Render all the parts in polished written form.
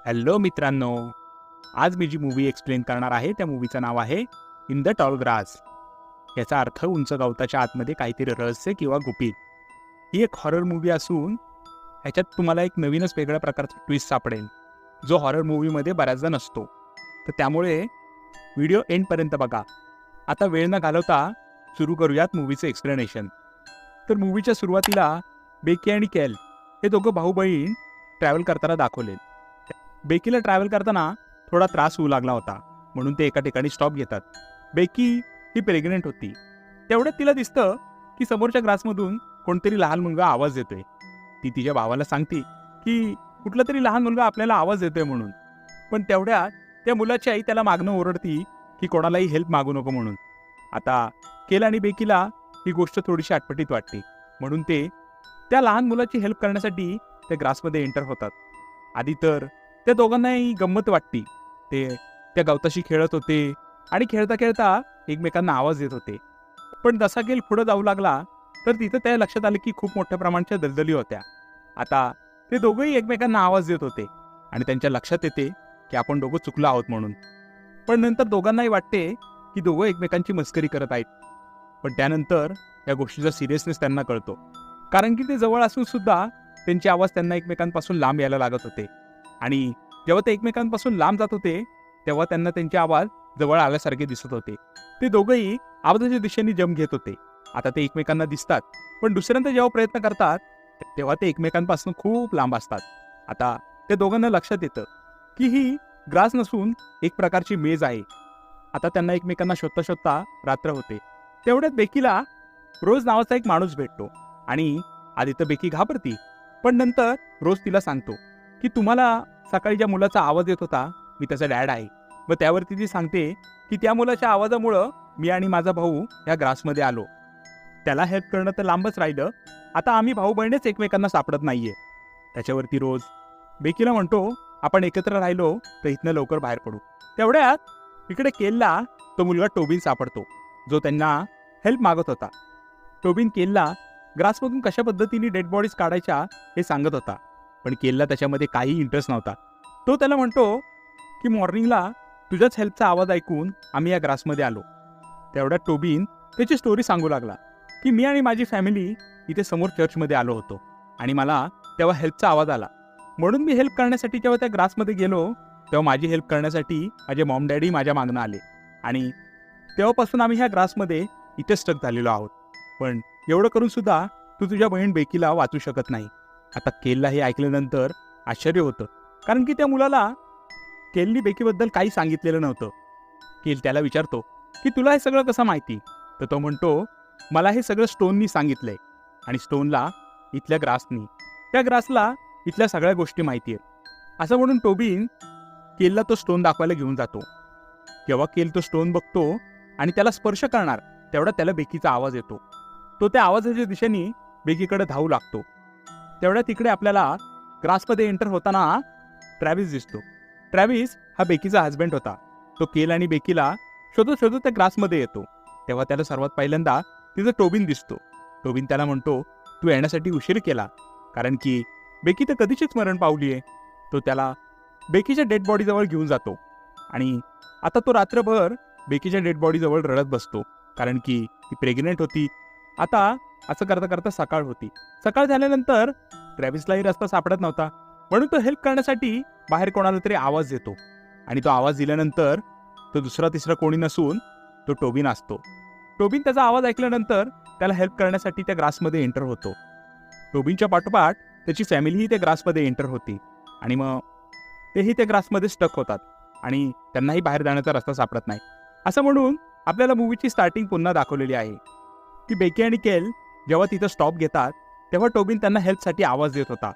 Hello मित्रांनो, आज मी जी movie explain करणार आहे त्या मूवीचं नाव आहे इन द टॉल ग्रास. याचा अर्थ उंच गवताच्या आतमध्ये काहीतरी रहस्य किंवा गुपित. ही एक हॉरर मूवी असून ह्याच्यात तुम्हाला एक नवीनच वेगळ्या प्रकारचा ट्विस्ट सापडेल, जो हॉरर मूवीमध्ये बऱ्याचदा नसतो. तर त्यामुळे व्हिडिओ एंडपर्यंत बघा. आता वेळ न घालवता सुरू करूयात मूवीचं एक्सप्लेनेशन. तर मूवीच्या सुरुवातीला बेकी आणि केल हे दोघं भाऊ बहीण ट्रॅव्हल करताना दाखवले. बेकीला ट्रॅव्हल करताना थोडा त्रास होऊ लागला होता, म्हणून ते एका ठिकाणी स्टॉप घेतात. बेकी ही प्रेग्नेंट होती. तेवढ्यात तिला दिसतं की समोरच्या ग्रासमधून कोणतरी लहान मुलगा आवाज देतोय. ती तिच्या भावाला सांगते की कुठला तरी लहान मुलगा आपल्याला आवाज देतोय म्हणून. पण तेवढ्यात त्या मुलाची आई त्याला मागणं ओरडती की कोणालाही हेल्प मागू नको म्हणून. आता केल आणि बेकीला ही गोष्ट थोडीशी आटपटीत वाटते, म्हणून ते त्या लहान मुलाची हेल्प करण्यासाठी त्या ग्रासमध्ये एंटर होतात. आधी तर त्या दोघांनाही गंमत वाटती. ते त्या गवताशी खेळत होते आणि खेळता खेळता एकमेकांना आवाज देत होते. पण जसा केल पुढे जाऊ लागला तर तिथं त्या लक्षात आलं की खूप मोठ्या प्रमाणाच्या दलदली होत्या. आता ते दोघंही एकमेकांना आवाज देत होते आणि त्यांच्या लक्षात येते की आपण दोघं चुकलो आहोत म्हणून. पण नंतर दोघांनाही वाटते की दोघं एकमेकांची मस्करी करत आहेत. पण त्यानंतर या गोष्टीचा सिरियसनेस त्यांना कळतो, कारण की ते जवळ असून सुद्धा त्यांचे आवाज त्यांना एकमेकांपासून लांब यायला लागत होते. आणि जेव्हा ते एकमेकांपासून लांब जात होते तेव्हा त्यांना त्यांचे आवाज जवळ आल्यासारखे दिसत होते. ते दोघंही आवाजाच्या दिशेने जंप घेत होते. आता ते एकमेकांना दिसतात, पण दुसऱ्यांदा जेव्हा प्रयत्न करतात तेव्हा ते एकमेकांपासून खूप लांब असतात. आता त्या दोघांना लक्षात येतं की ही ग्रास नसून एक प्रकारची मेज आहे. आता त्यांना एकमेकांना शोधता शोधता रात्र होते. तेवढ्यात बेकीला रोज नावाचा एक माणूस भेटतो आणि आधी तर बेकी घाबरती, पण नंतर रोज तिला सांगतो की तुम्हाला सकाळी ज्या मुलाचा आवाज येत होता मी त्याचा डॅड आहे. व त्यावरती ती सांगते की त्या मुलाच्या आवाजामुळं मी आणि माझा भाऊ या ग्रासमध्ये आलो. त्याला हेल्प करणं तर लांबच राहिलं, आता आम्ही भाऊ बहिणीच एकमेकांना सापडत नाहीये. त्याच्यावरती रोज बेकीला म्हणतो आपण एकत्र राहिलो तर इथनं लवकर बाहेर पडू. तेवढ्यात इकडे केलला तो मुलगा टोबिन सापडतो, जो त्यांना हेल्प मागत होता. टोबिन केलला ग्रासमधून कशा पद्धतीने डेड बॉडीज काढायच्या हे सांगत होता, पण केलला त्याच्यामध्ये काही इंटरेस्ट नव्हता. तो त्याला म्हणतो की मॉर्निंगला तुझ्याच हेल्पचा आवाज ऐकून आम्ही या ग्रासमध्ये आलो. तेवढ्यात टोबिन त्याची स्टोरी सांगू लागला की मी आणि माझी फॅमिली इथे समोर चर्चमध्ये आलो होतो आणि मला तेव्हा हेल्पचा आवाज आला, म्हणून मी हेल्प करण्यासाठी जेव्हा त्या ग्रासमध्ये गेलो तेव्हा माझी हेल्प करण्यासाठी माझे मॉम डॅडी माझ्या मागणं आले आणि तेव्हापासून आम्ही ह्या ग्रासमध्ये इथे स्टक झालेलो आहोत. पण एवढं करून सुद्धा तू तुझ्या बहीण बेकीला वाचू शकत नाही. आता केलला हे ऐकल्यानंतर आश्चर्य होतं, कारण की त्या मुलाला केलनी बेकीबद्दल काही सांगितलेलं नव्हतं. केल त्याला विचारतो की तुला हे सगळं कसं माहिती. तर तो म्हणतो मला हे सगळं स्टोननी सांगितलंय आणि स्टोनला इथल्या ग्रासनी, त्या ग्रासला इथल्या सगळ्या गोष्टी माहिती आहेत. असं म्हणून टोबिन केलला तो स्टोन दाखवायला घेऊन जातो. जेव्हा केल तो स्टोन बघतो आणि त्याला स्पर्श करणार तेवढा त्याला बेकीचा आवाज येतो. तो त्या आवाजाच्या दिशेने बेकीकडे धावू लागतो. तेवढ्या तिकडे आपल्याला ग्रासमध्ये एंटर होताना ट्रॅव्हिस दिसतो. ट्रॅव्हिस हा बेकीचा हजबंड होता. तो केल आणि बेकीला शोधत शोधत त्या ग्रासमध्ये येतो. तेव्हा त्याला सर्वात पहिल्यांदा तिथं टोबिन दिसतो. टोबिन त्याला म्हणतो तू येण्यासाठी उशीर केला, कारण की बेकी तर कधीचीच मरण पावली आहे. तो त्याला बेकीच्या डेड बॉडीजवळ घेऊन जातो आणि आता तो रात्रभर बेकीच्या डेड बॉडीजवळ रडत बसतो, कारण की ती प्रेग्नेंट होती. आता असं करता करता सकाळ होती. सकाळ झाल्यानंतर ट्रॅव्हिसलाही रस्ता सापडत नव्हता, म्हणून तो हेल्प करण्यासाठी बाहेर कोणाला तरी आवाज देतो आणि तो आवाज दिल्यानंतर तो दुसरा तिसरा कोणी नसून तो टोबिन असतो. टोबिन त्याचा आवाज ऐकल्यानंतर त्याला हेल्प करण्यासाठी त्या ग्रासमध्ये एंटर होतो. टोबिनच्या पाठोपाठ त्याची फॅमिलीही त्या ग्रासमध्ये एंटर होती आणि मग तेही त्या ग्रासमध्ये स्टक होतात आणि त्यांनाही बाहेर जाण्याचा रस्ता सापडत नाही. असं म्हणून आपल्याला मूवीची स्टार्टिंग पुन्हा दाखवलेली आहे की बेकी आणि केल जेव्हा तिथं स्टॉप घेतात तेव्हा टोबिन त्यांना हेल्पसाठी आवाज देत होता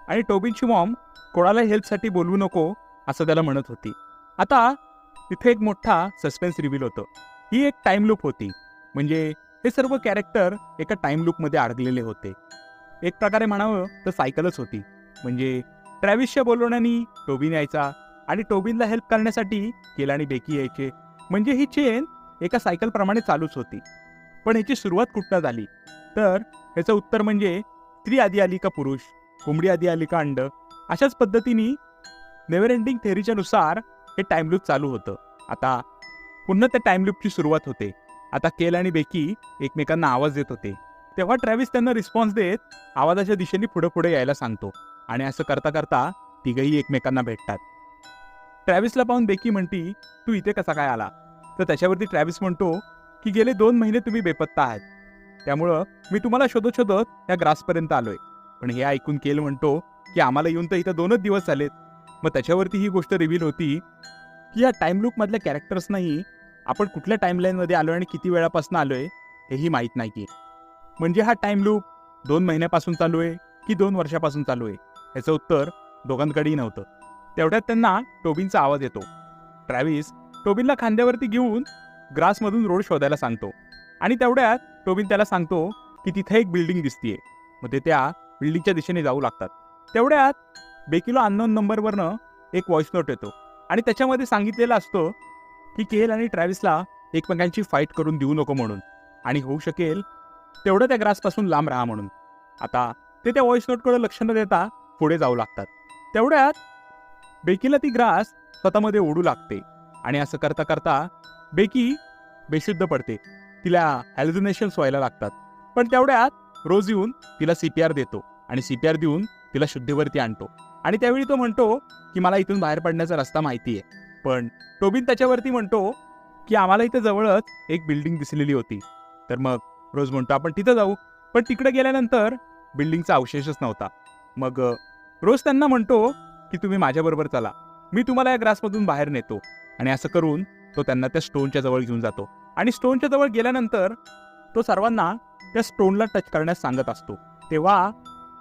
आणि टोबिनची मॉम कोणाला हेल्पसाठी बोलवू नको असं त्याला म्हणत होती. आता तिथे एक मोठा सस्पेन्स रिव्हील होतं. ही एक टाइम लूप होती, म्हणजे हे सर्व कॅरेक्टर एका टाइम लूपमध्ये अडकलेले होते. एक प्रकारे म्हणावं तर सायकलच होती. म्हणजे ट्रॅव्हिसच्या बोलवण्याने टोबिन यायचा आणि टोबिनला हेल्प करण्यासाठी केल आणि बेकी यायचे. म्हणजे ही चेन एका सायकलप्रमाणे चालूच होती. पण ह्याची सुरुवात कुठनं झाली, तर ह्याचं उत्तर म्हणजे स्त्री आधी आली का पुरुष, कोंबडी आधी आली का अंड, अशाच पद्धतीने नेव्हर एंडिंग थेअरीच्या नुसार हे टाइम लूप चालू होतं. आता पुन्हा त्या टाइम लूपची सुरुवात होते. आता केल आणि बेकी एकमेकांना आवाज देत होते. तेव्हा ट्रॅव्हिस त्यांना रिस्पॉन्स देत आवाजाच्या दिशेने पुढे पुढे यायला सांगतो आणि असं करता करता तिघही एकमेकांना भेटतात. ट्रॅव्हिसला पाहून बेकी म्हणती, तू इथे कसा काय आला? तर त्याच्यावरती ट्रॅव्हिस म्हणतो की गेले 2 महिने तुम्ही बेपत्ता आहात, त्यामुळं मी तुम्हाला शोधत शोधत या ग्रासपर्यंत आलोय. पण हे ऐकून केल म्हणतो की आम्हाला येऊन तर इथं 2च दिवस झालेत. मग त्याच्यावरती ही गोष्ट रिव्हील होती की या टाइम लूपमधल्या कॅरेक्टर्सनाही आपण कुठल्या टाईमलाईनमध्ये आलोय आणि किती वेळापासून आलोय हेही माहीत नाही की. म्हणजे हा टाइम लूप 2 महिन्यापासून चालू आहे की 2 वर्षापासून चालू आहे याचं उत्तर दोघांकडेही नव्हतं. तेवढ्यात त्यांना टोबिनचा आवाज येतो. ट्रॅव्हिस टोबिनला खांद्यावरती घेऊन ग्रासमधून रोड शोधायला सांगतो आणि तेवढ्यात टोबिन त्याला सांगतो की तिथे एक बिल्डिंग दिसतीये. मग ते त्या बिल्डिंगच्या दिशेने जाऊ लागतात. तेवढ्यात बेकीला अननोन नंबरवरनं एक व्हॉइस नोट येतो आणि त्याच्यामध्ये सांगितलेलं असतं की केल आणि ट्रॅव्हिसला एकमेकांची फाईट करून देऊ नको म्हणून, आणि होऊ शकेल तेवढं त्या ग्रासपासून लांब राहा म्हणून. आता ते त्या व्हॉइस नोटकडे लक्ष न देता पुढे जाऊ लागतात. तेवढ्यात बेकीला ती ग्रास स्वतःमध्ये ओढू लागते आणि असं करता करता बेकी बेशुद्ध पडते. तिला हॅल्युसिनेशन्स व्हायला लागतात. पण तेवढ्यात रोज येऊन तिला CPR देतो आणि CPR देऊन तिला शुद्धीवरती आणतो आणि त्यावेळी तो म्हणतो की मला इथून बाहेर पडण्याचा रस्ता माहिती आहे. पण टोबिन त्याच्यावरती म्हणतो की आम्हाला इथं जवळच एक बिल्डिंग दिसलेली होती. तर मग रोज म्हणतो आपण तिथं जाऊ. पण तिकडे गेल्यानंतर बिल्डिंगचा अवशेषच नव्हता. मग रोज त्यांना म्हणतो की तुम्ही माझ्याबरोबर चला, मी तुम्हाला या ग्रासमधून बाहेर नेतो. आणि असं करून तो त्यांना त्या स्टोनच्या जवळ घेऊन जातो आणि स्टोनच्या जवळ गेल्यानंतर तो सर्वांना त्या स्टोनला टच करण्यास सांगत असतो. तेव्हा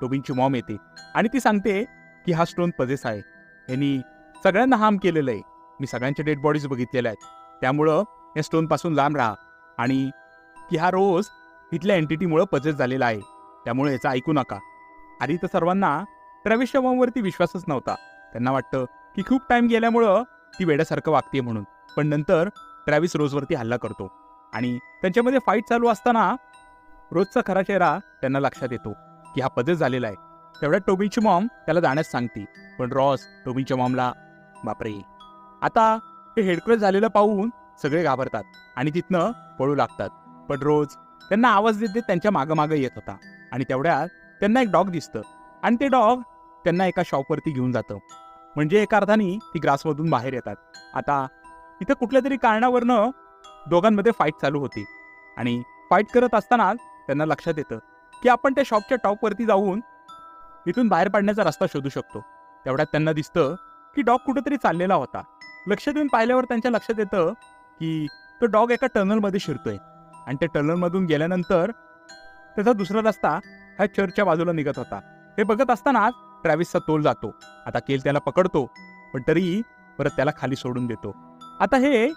टोबिनची मॉम येते आणि ती सांगते की हा स्टोन पजेस आहे, यांनी सगळ्यांना हार्म केलेलं आहे, मी सगळ्यांच्या डेड बॉडीज बघितलेल्या आहेत, त्यामुळं या स्टोनपासून लांब राहा. आणि की हा रोज इथल्या एंटिटीमुळं पजेस झालेला आहे, त्यामुळे याचं ऐकू नका. आधी तर सर्वांना ट्रॅव्हिसच्या मॉमवरती विश्वासच नव्हता. त्यांना वाटतं की खूप टाइम गेल्यामुळं ती वेड्यासारखं वागते म्हणून. पण नंतर ट्रॅव्हिस रोजवरती हल्ला करतो आणि त्यांच्यामध्ये फाईट चालू असताना रोजचा खरा चेहरा त्यांना लक्षात येतो की हा पजेस झालेला आहे. तेवढ्यात टोबिनची मॉम त्याला जाण्यास सांगते. पण रॉस टोबिनच्या मॉमला, बापरे, आता हे हेडक्रॅश झालेलं पाहून सगळे घाबरतात आणि तिथनं पळू लागतात. पण रोज त्यांना आवाज देत त्यांच्या मागं येत होता आणि तेवढ्यात त्यांना एक डॉग दिसतं आणि ते डॉग त्यांना एका शॉपवरती घेऊन जातं. म्हणजे एका अर्थाने ती ग्रासमधून बाहेर येतात. आता इथं कुठल्या तरी कारणावरनं दोघांमध्ये फाईट चालू होती आणि फाईट करत असताना त्यांना लक्षात येतं की आपण त्या शॉपच्या टॉपवरती जाऊन इथून बाहेर पडण्याचा रस्ता शोधू शकतो. तेवढ्यात त्यांना दिसतं की डॉग कुठेतरी चाललेला होता. लक्ष देऊन पाहिल्यावर त्यांच्या लक्षात येतं की तो डॉग एका टनलमध्ये शिरतोय आणि त्या टनलमधून गेल्यानंतर त्याचा दुसरा रस्ता ह्या चर्चच्या बाजूला निघत होता. हे बघत असतानाच ट्रॅव्हिसचा तोल जातो. आता केल त्याला पकडतो पण तरीही परत त्याला खाली सोडून देतो. आता हे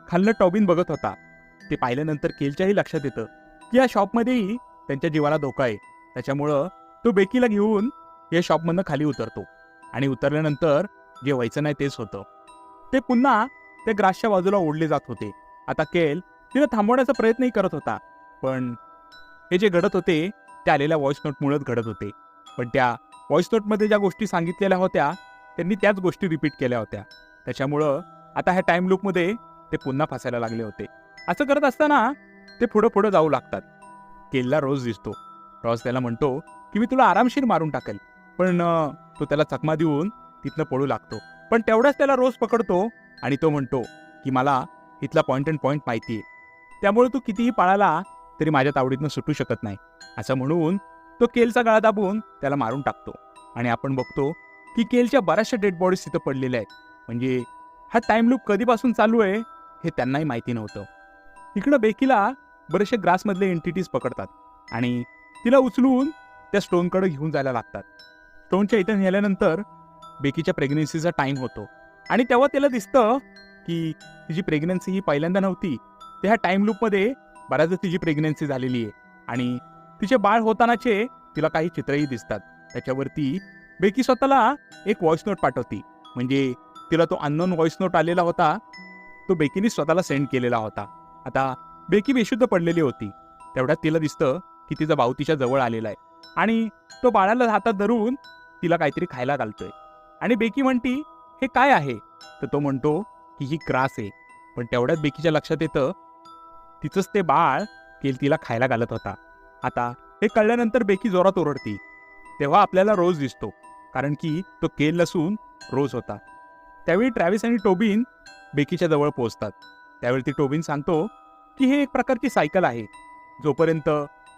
खाल्लं टॉबिन बघत होता. ते पाहिल्यानंतर केलच्याही लक्षात येतं की या शॉपमध्येही त्यांच्या जीवाला धोका आहे. त्याच्यामुळं तो बेकीला घेऊन या शॉपमधनं खाली उतरतो आणि उतरल्यानंतर जे व्हायचं नाही तेच होतं. ते पुन्हा त्या ग्रासच्या बाजूला ओढले जात होते. आता केल तिला थांबवण्याचा प्रयत्नही करत होता. पण हे जे घडत होते ते आलेल्या व्हॉइस नोटमुळेच घडत होते. पण त्या व्हॉइस नोटमध्ये ज्या गोष्टी सांगितलेल्या होत्या त्यांनी त्याच गोष्टी रिपीट केल्या होत्या. त्याच्यामुळं आता ह्या टाइम लूपमध्ये ते पुन्हा फसायला लागले होते. असं करत असताना ते पुढं पुढं जाऊ लागतात. केलला रोज दिसतो. रॉस त्याला म्हणतो की मी तुला आरामशीर मारून टाकेल. पण तो त्याला चकमा देऊन तिथनं पळू लागतो. पण तेवढाच त्याला रोज पकडतो आणि तो म्हणतो की मला इथला पॉईंट अँड पॉईंट माहिती आहे, त्यामुळे तू कितीही पळाला तरी माझ्या तावडीतनं सुटू शकत नाही. असं म्हणून तो केलचा गळा दाबून त्याला मारून टाकतो. आणि आपण बघतो की केलच्या बऱ्याचशा डेड बॉडीज तिथं पडलेल्या आहेत. म्हणजे हा टाइम लूप कधीपासून चालू आहे हे त्यांनाही माहिती नव्हतं. इकडं बेकीला बरेचसे ग्रासमधले एंटिटीज पकडतात आणि तिला उचलून त्या स्टोनकडे घेऊन जायला लागतात. स्टोनच्या इथं नेल्यानंतर बेकीच्या प्रेग्नन्सीचा टाइम होतो आणि तेव्हा तिला दिसतं की तिची प्रेग्नन्सी ही पहिल्यांदा नव्हती. ते ह्या टाइम लूपमध्ये बऱ्याचदा तिची प्रेग्नन्सी झालेली आहे आणि तिचे बाळ होतानाचे तिला काही चित्रही दिसतात. त्याच्यावरती बेकी स्वतःला एक व्हॉइस नोट पाठवती. म्हणजे तिला तो अननोन व्हॉइस नोट आलेला होता तो बेकीने स्वतःला सेंड केलेला होता. आता बेकी बेशुद्ध पडलेली होती. तेवढ्यात तिला दिसतं की तिचा भाऊ तिच्या जवळ आलेला आहे आणि तो बाळाला हातात धरून तिला काहीतरी खायला घालतोय. आणि बेकी म्हणती हे काय आहे? तर तो म्हणतो की ही ग्रास आहे. पण तेवढ्यात बेकीच्या लक्षात येतं तिचंच ते बाळ केल तिला खायला घालत होता. आता हे कळल्यानंतर बेकी जोरात ओरडती. तेव्हा आपल्याला रोज दिसतो, कारण की तो केल नसून रोज होता. त्यावेळी ट्रॅव्हिस आणि टोबिन बेकीच्या जवळ पोहोचतात. त्यावेळी ती टोबिन सांगतो की हे एक प्रकारची सायकल आहे. जोपर्यंत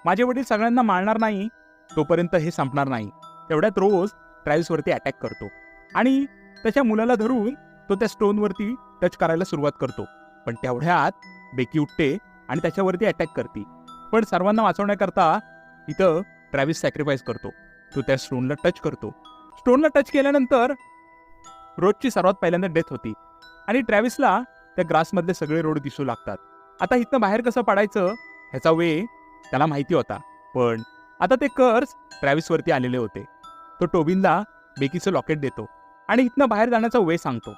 माझे वडील सगळ्यांना मारणार नाही तोपर्यंत हे संपणार नाही. तेवढ्यात रोज ट्रॅव्हिसवरती अटॅक करतो आणि त्याच्या मुलाला धरून तो त्या स्टोनवरती टच करायला सुरुवात करतो. पण तेवढ्यात बेकी उठते आणि त्याच्यावरती अटॅक करते. पण सर्वांना वाचवण्याकरता इथं ट्रॅव्हिस सॅक्रिफाईस करतो. तो त्या स्टोनला टच करतो. स्टोनला टच केल्यानंतर रोजची सर्वात पहिल्यांदा डेथ होती आणि ट्रॅव्हिसला त्या ग्रासमधले सगळे रोड दिसू लागतात. आता इथनं बाहेर कसं पडायचं ह्याचा वे त्याला माहिती होता. पण आता ते कर्स ट्रॅव्हिसवरती आलेले होते. तो टोबिनला बेकीचं लॉकेट देतो आणि इथनं बाहेर जाण्याचा वे सांगतो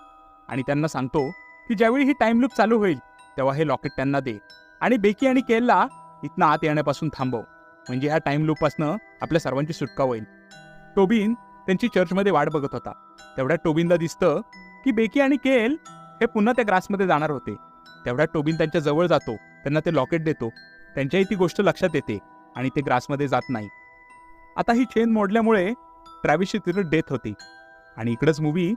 आणि त्यांना सांगतो की ज्यावेळी ही टाइम लूप चालू होईल तेव्हा हे लॉकेट त्यांना दे आणि बेकी आणि केलला इथनं आत येण्यापासून थांबव. म्हणजे ह्या टाइम लूपपासनं आपल्या सर्वांची सुटका होईल. टोबिन त्यांची चर्चमध्ये वाट बघत होता. तेवढ्यात टोबिनला दिसतं की बेकी आणि केल हे पुन्हा त्या ग्रासमध्ये जाणार होते. तेवढ्यात टोबिन त्यांच्या जवळ जातो, त्यांना ते लॉकेट देतो. त्यांच्याही ती गोष्ट लक्षात येते आणि ते ग्रासमध्ये जात नाही. आता ही चेन मोडल्यामुळे ट्रॅव्हिसची तिथं डेथ होती आणि इकडंच मूवी